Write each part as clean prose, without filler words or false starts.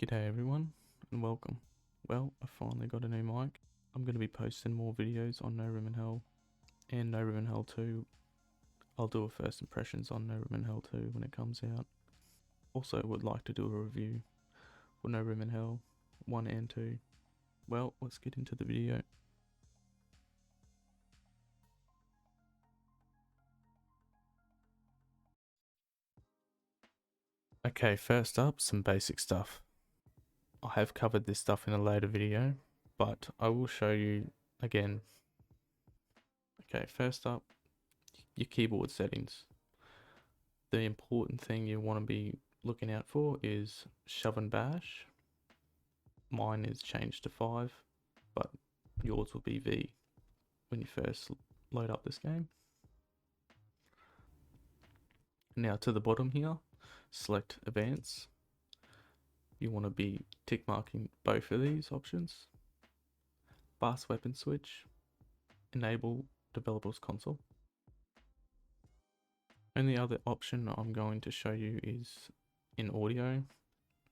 G'day everyone, and welcome. Well, I finally got a new mic. I'm going to be posting more videos on No Room in Hell and No Room in Hell 2. I'll do a first impressions on No Room in Hell 2 when it comes out. Also would like to do a review for No Room in Hell 1 and 2. Well, let's get into the video. Okay, first up, some basic stuff. I have covered this stuff in a later video, but I will show you again. Okay, first up, your keyboard settings. The important thing you want to be looking out for is shove and bash. Mine is changed to 5, but yours will be V when you first load up this game. Now to the bottom here, select advance. You want to be tick marking both of these options. Blast weapon switch, enable developers console. And the other option I'm going to show you is in audio.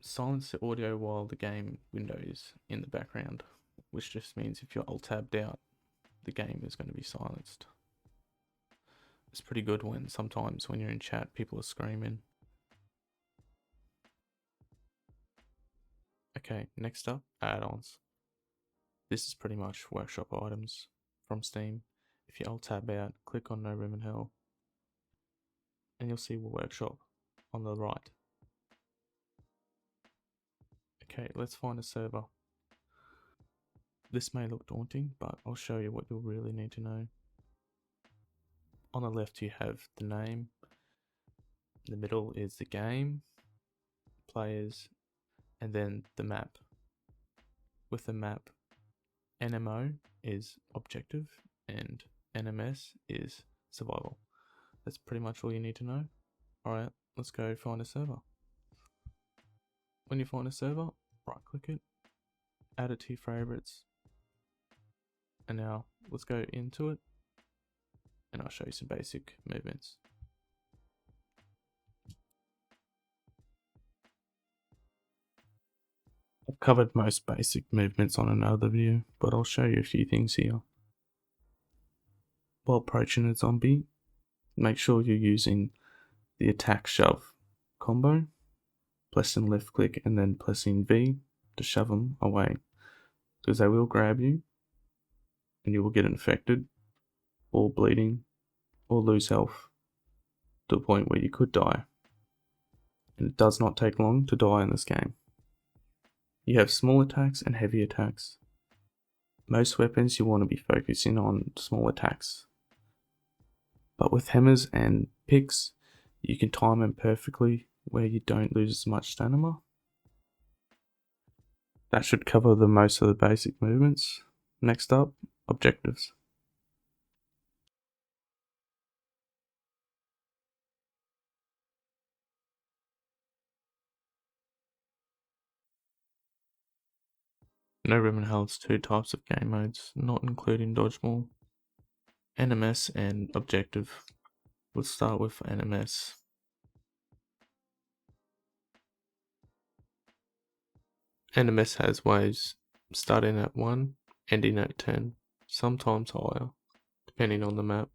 Silence the audio while the game window is in the background, which just means if you're alt-tabbed out, the game is going to be silenced. It's pretty good when sometimes when you're in chat, people are screaming. Okay, next up, add-ons. This is pretty much workshop items from Steam. If you alt-tab out, click on No Room in Hell, and you'll see workshop on the right. Okay, let's find a server. This may look daunting, but I'll show you what you'll really need to know. On the left you have the name, in the middle is the game, players, and then the map. With the map, NMO is objective and NMS is survival. That's pretty much all you need to know. Alright, let's go find a server. When you find a server, right click it, add it to your favorites, and now let's go into it and I'll show you some basic movements. I've covered most basic movements on another video, but I'll show you a few things here. While approaching a zombie, make sure you're using the attack shove combo, pressing left click and then pressing V to shove them away, because they will grab you and you will get infected or bleeding or lose health to a point where you could die. And it does not take long to die in this game. You have small attacks and heavy attacks. Most weapons you want to be focusing on small attacks, but with hammers and picks you can time them perfectly where you don't lose as much stamina. That should cover the most of the basic movements. Next up, objectives. No Room in Hell has 2 types of game modes, not including dodgeball. NMS and objective. Let's start with NMS. NMS has waves starting at 1, ending at 10, sometimes higher, depending on the map.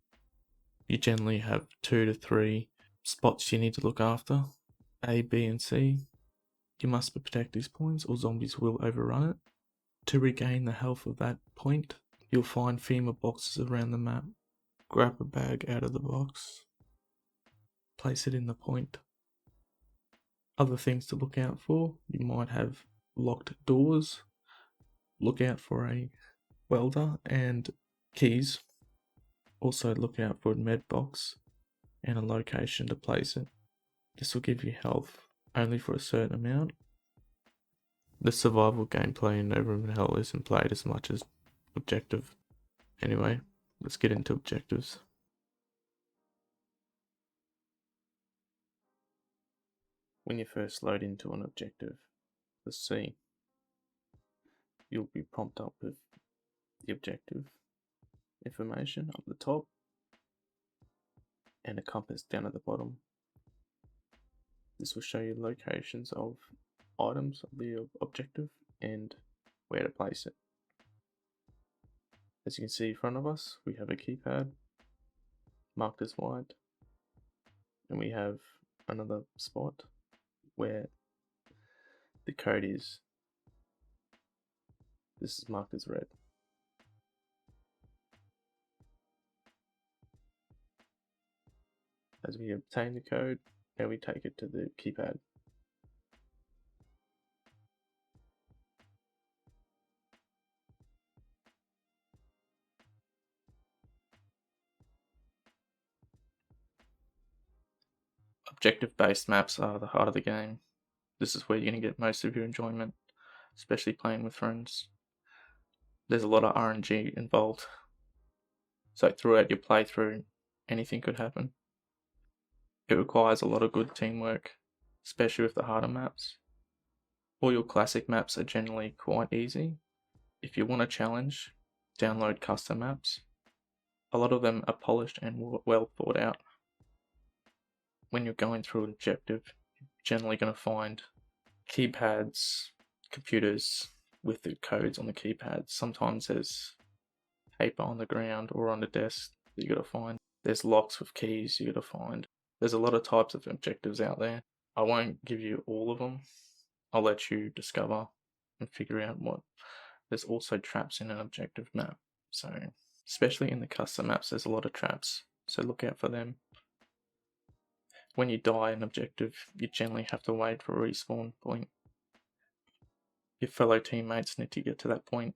You generally have 2 to 3 spots you need to look after, A, B and C. You must protect these points or zombies will overrun it. To regain the health of that point, you'll find FEMA boxes around the map. Grab a bag out of the box, place it in the point. Other things to look out for, you might have locked doors, look out for a welder and keys. Also look out for a med box and a location to place it. This will give you health only for a certain amount. The survival gameplay in No Room in Hell isn't played as much as objective. Anyway, let's get into objectives. When you first load into an objective, the C, you'll be prompted up with the objective information up the top and a compass down at the bottom. This will show you locations of items of the objective and where to place it. As you can see in front of us, we have a keypad marked as white, and we have another spot where the code is. This is marked as red. As we obtain the code, now we take it to the keypad. Objective-based maps are the heart of the game. This is where you're going to get most of your enjoyment, especially playing with friends. There's a lot of RNG involved, so throughout your playthrough, anything could happen. It requires a lot of good teamwork, especially with the harder maps. All your classic maps are generally quite easy. If you want a challenge, download custom maps. A lot of them are polished and well thought out. When you're going through an objective, you're generally going to find keypads, computers with the codes on the keypads. Sometimes there's paper on the ground or on the desk that you got to find. There's locks with keys you got to find. There's a lot of types of objectives out there. I won't give you all of them. I'll let you discover and figure out what. There's also traps in an objective map. So, especially in the custom maps, there's a lot of traps. So look out for them. When you die in objective, you generally have to wait for a respawn point. Your fellow teammates need to get to that point.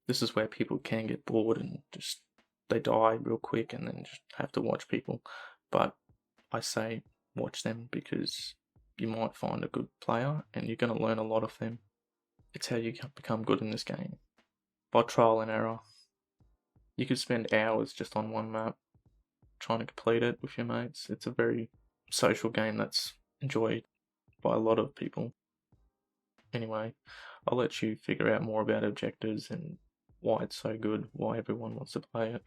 This is where people can get bored and just they die real quick and then just have to watch people. But I say watch them because you might find a good player and you're going to learn a lot of them. It's how you can become good in this game. By trial and error. You could spend hours just on one map trying to complete it with your mates. It's a very social game that's enjoyed by a lot of people. Anyway, I'll let you figure out more about objectives and why it's so good, why everyone wants to play it.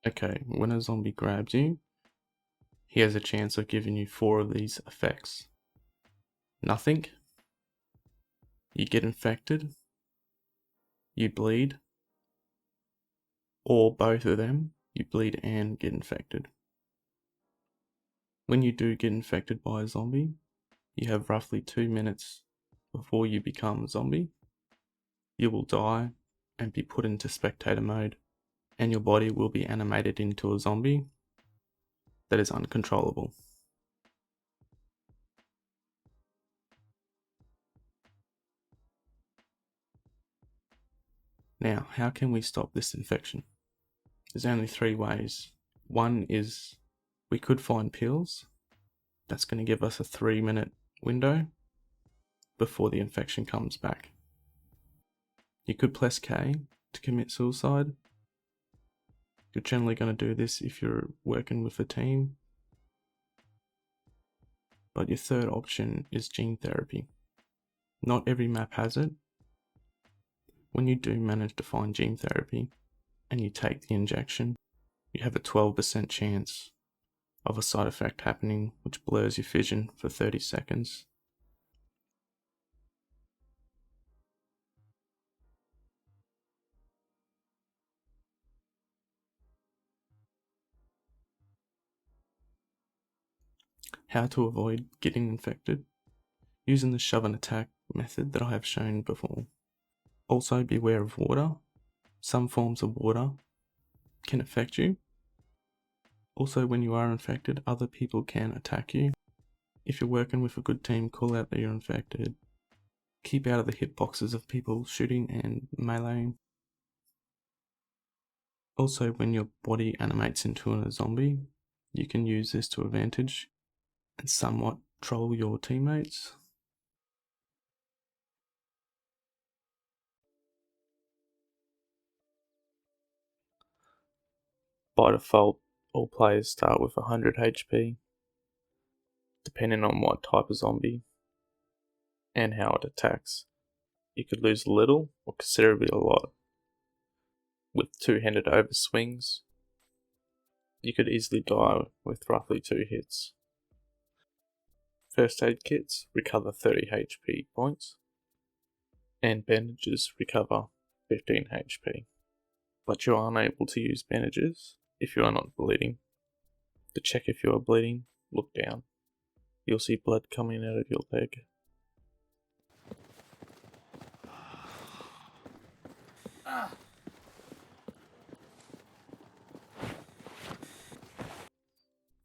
Okay, when a zombie grabs you, he has a chance of giving you 4 of these effects. Nothing, you get infected, you bleed, or both of them, you bleed and get infected. When you do get infected by a zombie, you have roughly 2 minutes before you become a zombie. You will die and be put into spectator mode, and your body will be animated into a zombie that is uncontrollable. Now, how can we stop this infection? There's only 3 ways. One is we could find pills. That's going to give us a 3-minute window before the infection comes back. You could press K to commit suicide. You're generally going to do this if you're working with a team. But your third option is gene therapy. Not every map has it. When you do manage to find gene therapy and you take the injection, you have a 12% chance of a side effect happening which blurs your vision for 30 seconds. How to avoid getting infected? Using the shove and attack method that I have shown before. Also beware of water. Some forms of water can affect you. Also, when you are infected, other people can attack you. If you're working with a good team, call out that you're infected. Keep out of the hitboxes of people shooting and meleeing. Also, when your body animates into a zombie, you can use this to advantage and somewhat troll your teammates. By default, all players start with 100 HP, depending on what type of zombie and how it attacks. You could lose a little or considerably a lot. with two-handed overswings. You could easily die with roughly 2 hits. First aid kits recover 30 HP points, and bandages recover 15 HP. But you are unable to use bandages if you are not bleeding. To check if you are bleeding, look down. You'll see blood coming out of your leg.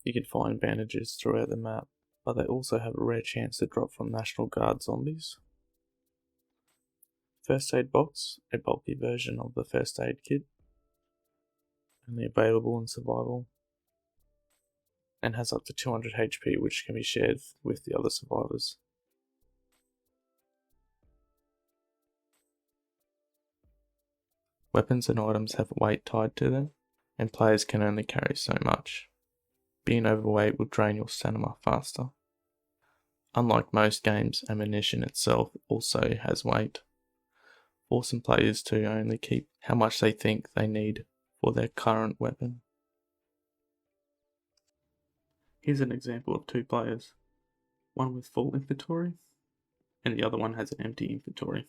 You can find bandages throughout the map, but they also have a rare chance to drop from National Guard zombies. First aid box, a bulky version of the first aid kit, only available in survival, and has up to 200 HP which can be shared with the other survivors. Weapons and items have weight tied to them, and players can only carry so much. Being overweight will drain your stamina faster. Unlike most games, ammunition itself also has weight, forcing players to only keep how much they think they need for their current weapon. Here's an example of 2 players, one with full inventory, and the other one has an empty inventory.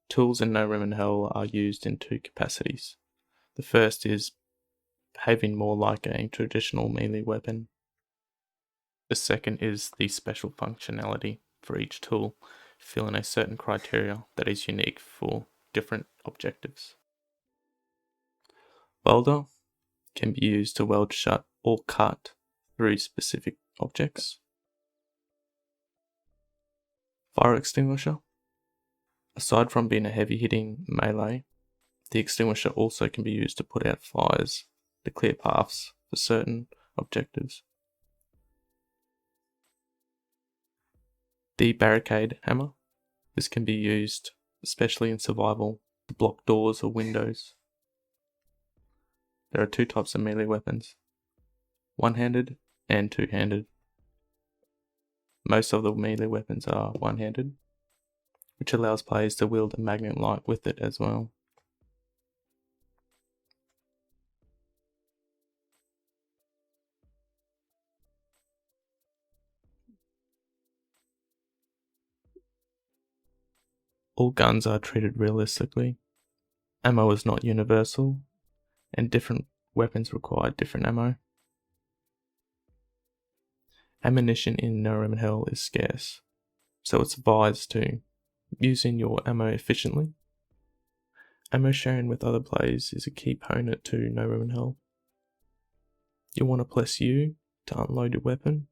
Tools in No Room in Hell are used in 2 capacities. The first is behaving more like a traditional melee weapon. The second is the special functionality for each tool, filling a certain criteria that is unique for different objectives. Welder can be used to weld shut or cut through specific objects. Fire extinguisher. Aside from being a heavy-hitting melee, the extinguisher also can be used to put out fires to clear paths for certain objectives. The barricade hammer. This can be used, especially in survival, to block doors or windows. There are 2 types of melee weapons, one-handed and two-handed. Most of the melee weapons are one-handed, which allows players to wield a magnet light with it as well. All guns are treated realistically. Ammo is not universal, and different weapons require different ammo. Ammunition in No Room in Hell is scarce, so it's advised to using your ammo efficiently. Ammo sharing with other players is a key component to No Room in Hell. You want to press U to unload your weapon.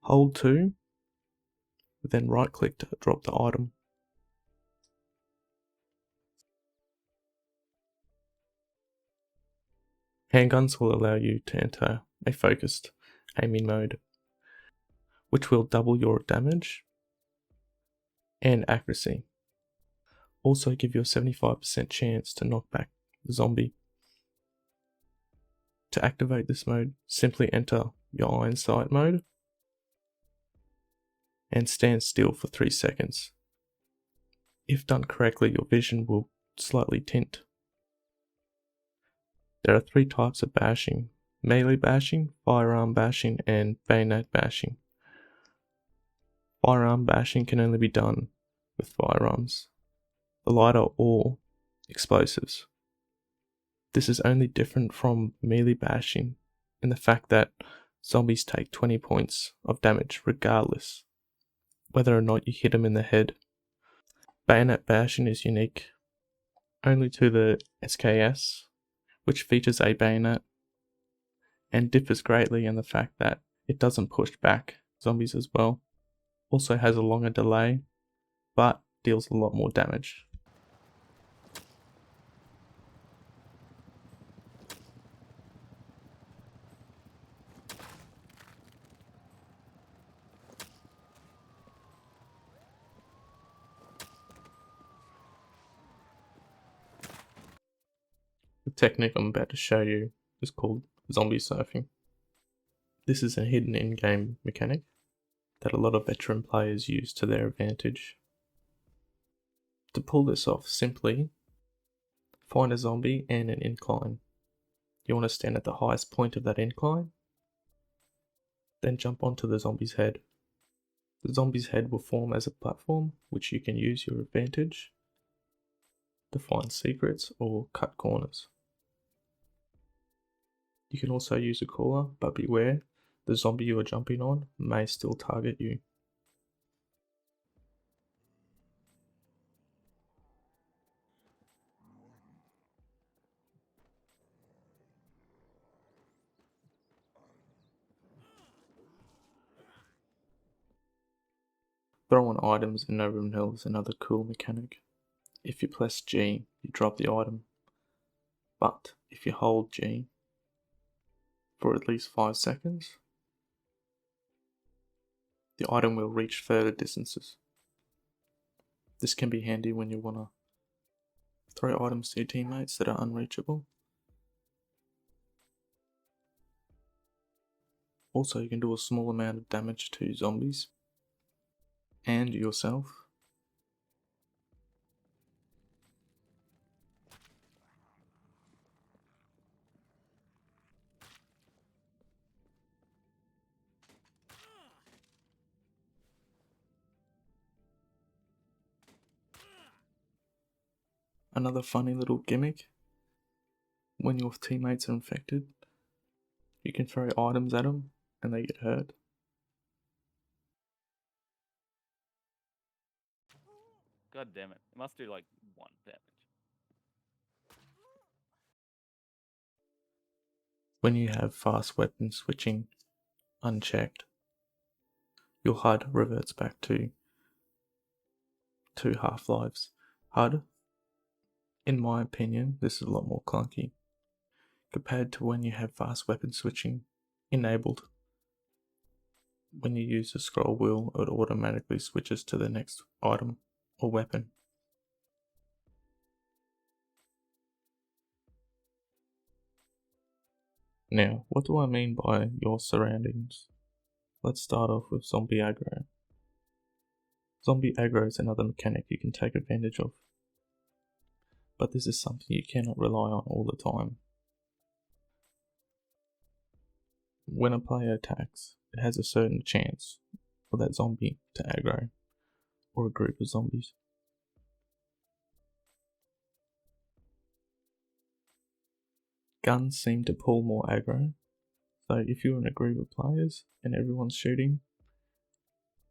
Hold 2, then right click to drop the item. Handguns will allow you to enter a focused aiming mode, which will double your damage and accuracy. Also give you a 75% chance to knock back the zombie. To activate this mode, simply enter your iron sight mode and stand still for 3 seconds. If done correctly, your vision will slightly tint. There are 3 types of bashing: melee bashing, firearm bashing, and bayonet bashing. Firearm bashing can only be done with firearms, the lighter or explosives. This is only different from melee bashing in the fact that zombies take 20 points of damage regardless, whether or not you hit them in the head. Bayonet bashing is unique only to the SKS, which features a bayonet, and differs greatly in the fact that it doesn't push back zombies as well. Also has a longer delay, but deals a lot more damage. The technique I'm about to show you is called zombie surfing. This is a hidden in-game mechanic that a lot of veteran players use to their advantage. To pull this off, simply find a zombie and an incline. You want to stand at the highest point of that incline, then jump onto the zombie's head. The zombie's head will form as a platform which you can use your advantage to find secrets or cut corners. You can also use a crawler, but beware, the zombie you are jumping on may still target you. Throwing items in No Room Hill is another cool mechanic. If you press G, you drop the item, but if you hold G for at least 5 seconds, the item will reach further distances. This can be handy when you want to throw items to your teammates that are unreachable. Also, you can do a small amount of damage to zombies and yourself. Another funny little gimmick, when your teammates are infected, you can throw items at them and they get hurt. God damn it. It must do like 1 damage. When you have fast weapon switching unchecked, your HUD reverts back to 2 half-lives. HUD, in my opinion, this is a lot more clunky compared to when you have fast weapon switching enabled. When you use the scroll wheel, it automatically switches to the next item or weapon. Now, what do I mean by your surroundings? Let's start off with zombie aggro. Zombie aggro is another mechanic you can take advantage of, but this is something you cannot rely on all the time. When a player attacks, it has a certain chance for that zombie to aggro, or a group of zombies. Guns seem to pull more aggro, so if you're in a group of players and everyone's shooting,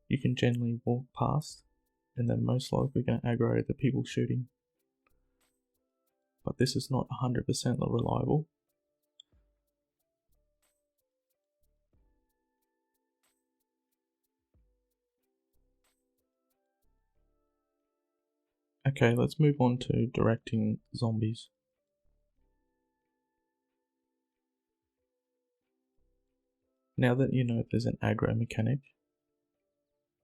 you can generally walk past and they're most likely going to aggro the people shooting. But this is not 100% reliable. Okay, let's move on to directing zombies. Now that you know there's an aggro mechanic,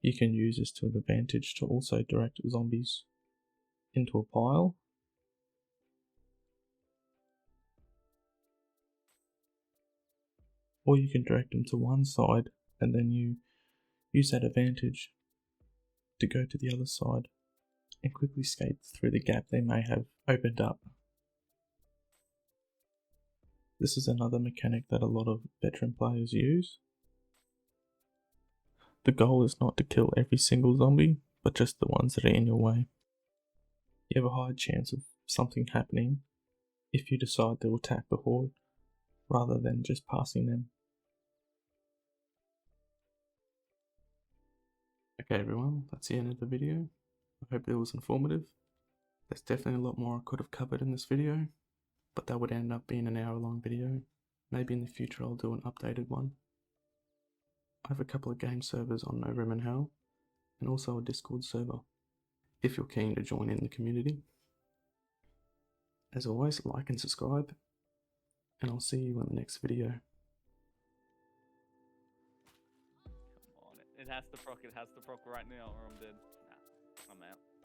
you can use this to an advantage to also direct zombies into a pile, or you can direct them to one side and then you use that advantage to go to the other side and quickly escape through the gap they may have opened up. This is another mechanic that a lot of veteran players use. The goal is not to kill every single zombie, but just the ones that are in your way. You have a high chance of something happening if you decide to attack the horde, rather than just passing them. Okay everyone, that's the end of the video. I hope it was informative. There's definitely a lot more I could have covered in this video, but that would end up being an hour-long video. Maybe in the future I'll do an updated one. I have a couple of game servers on No Room in Hell, and also a Discord server if you're keen to join in the community. As always, like and subscribe, and I'll see you in the next video. Come on, it has to proc right now or I'm dead. Nah, I'm out.